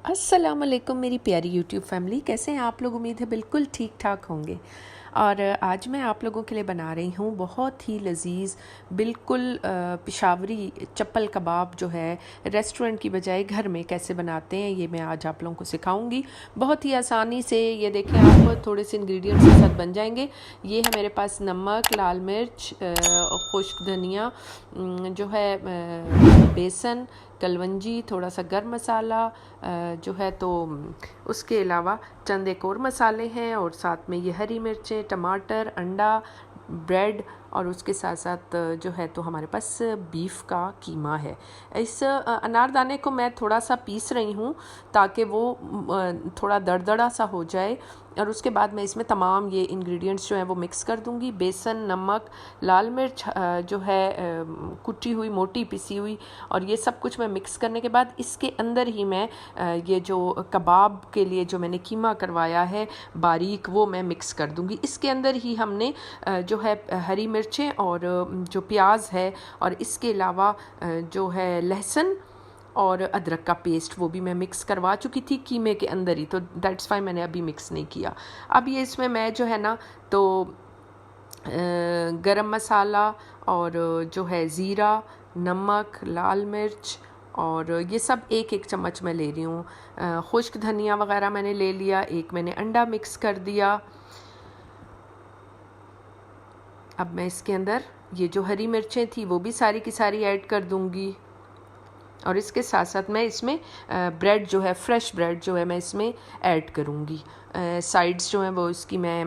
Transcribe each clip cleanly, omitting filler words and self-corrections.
अस्सलाम वालेकुम मेरी प्यारी यूट्यूब फैमिली, कैसे हैं आप लोग। उम्मीद है बिल्कुल ठीक ठाक होंगे। और आज मैं आप लोगों के लिए बना रही हूँ बहुत ही लजीज़ बिल्कुल पेशावरी चप्पल कबाब जो है रेस्टोरेंट की बजाय घर में कैसे बनाते हैं, ये मैं आज आप लोगों को सिखाऊंगी बहुत ही आसानी से। ये देखें, आप थोड़े से इंग्रेडिएंट्स के साथ बन जाएंगे। ये है मेरे पास नमक, लाल मिर्च, खुश्क धनिया, जो है बेसन, कलवंजी, थोड़ा सा गर्म मसाला जो है, तो उसके अलावा चंद एक और मसाले हैं, और साथ में ये हरी मिर्चें, टमाटर, अंडा, ब्रेड, और उसके साथ साथ जो है तो हमारे पास बीफ का कीमा है। इस अनारदाने को मैं थोड़ा सा पीस रही हूँ ताकि वो थोड़ा दरदरा सा हो जाए, और उसके बाद मैं इसमें तमाम ये इंग्रेडिएंट्स जो हैं वो मिक्स कर दूँगी। बेसन, नमक, लाल मिर्च जो है कुटी हुई मोटी पिसी हुई, और ये सब कुछ मैं मिक्स करने के बाद इसके अंदर ही मैं ये जो कबाब के लिए जो मैंने कीमा करवाया है बारीक, वो मैं मिक्स कर दूँगी। इसके अंदर ही हमने जो है हरी मिर्चें और जो प्याज है, और इसके अलावा जो है लहसुन और अदरक का पेस्ट, वो भी मैं मिक्स करवा चुकी थी कीमे के अंदर ही, तो दैट्स वाई मैंने अभी मिक्स नहीं किया। अब ये इसमें मैं जो है ना तो गरम मसाला और जो है ज़ीरा, नमक, लाल मिर्च, और ये सब एक एक चम्मच मैं ले रही हूँ। खुश्क धनिया वगैरह मैंने ले लिया, एक मैंने अंडा मिक्स कर दिया। अब मैं इसके अंदर ये जो हरी मिर्चें थी वो भी सारी की सारी ऐड कर दूँगी, और इसके साथ साथ मैं इसमें ब्रेड जो है, फ्रेश ब्रेड जो है, मैं इसमें ऐड करूँगी। साइड्स जो हैं वो इसकी मैं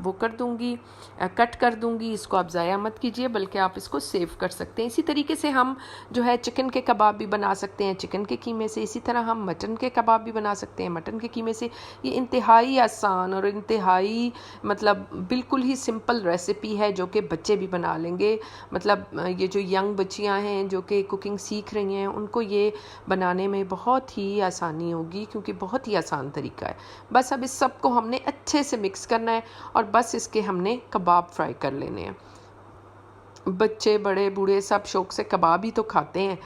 वो कर दूँगी, कट कर दूँगी। इसको आप ज़ाया मत कीजिए, बल्कि आप इसको सेव कर सकते हैं। इसी तरीके से हम जो है चिकन के कबाब भी बना सकते हैं चिकन के कीमे से। इसी तरह हम मटन के कबाब भी बना सकते हैं मटन के कीमे से। ये इंतहाई आसान और इंतहाई मतलब बिल्कुल ही सिंपल रेसिपी है जो कि बच्चे भी बना लेंगे। मतलब ये जो यंग बच्चियाँ हैं जो कि कुकिंग सीख रही हैं, उनको ये बनाने में बहुत ही आसानी होगी, क्योंकि बहुत ही आसान तरीका है। बस अब इस सब को हमने अच्छे से मिक्स करना है, और बस इसके हमने कबाब फ्राई कर लेने हैं। बच्चे बड़े बूढ़े सब शौक से कबाब ही तो खाते हैं।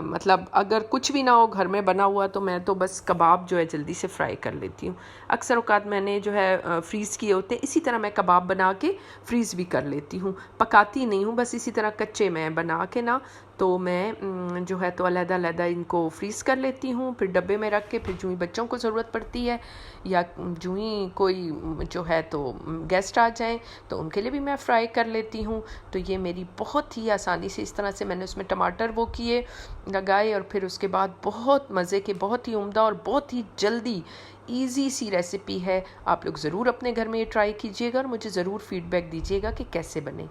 मतलब अगर कुछ भी ना हो घर में बना हुआ, तो मैं तो बस कबाब जो है जल्दी से फ्राई कर लेती हूँ। अक्सर औकात मैंने जो है फ्रीज़ किए होते हैं, इसी तरह मैं कबाब बना के फ्रीज़ भी कर लेती हूँ। पकाती नहीं हूँ, बस इसी तरह कच्चे मैं बना के ना, तो मैं जो है तो अलग-अलग इनको फ्रीज़ कर लेती हूँ। फिर डब्बे में रख के, फिर जो ही बच्चों को ज़रूरत पड़ती है या जो ही कोई जो है तो गेस्ट आ जाएं, तो उनके लिए भी मैं फ्राई कर लेती हूँ। तो ये मेरी बहुत ही आसानी से इस तरह से मैंने उसमें टमाटर वो किए, लगाए, और फिर उसके बाद बहुत मज़े के, बहुत ही उम्दा और बहुत ही जल्दी ईजी सी रेसिपी है। आप लोग ज़रूर अपने घर में ये ट्राई कीजिएगा और मुझे ज़रूर फीडबैक दीजिएगा कि कैसे बने।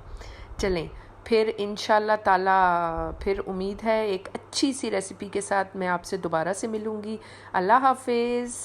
चलें, फिर इंशाल्लाह ताला फिर उम्मीद है एक अच्छी सी रेसिपी के साथ मैं आपसे दोबारा से मिलूँगी। अल्लाह हाफिज़।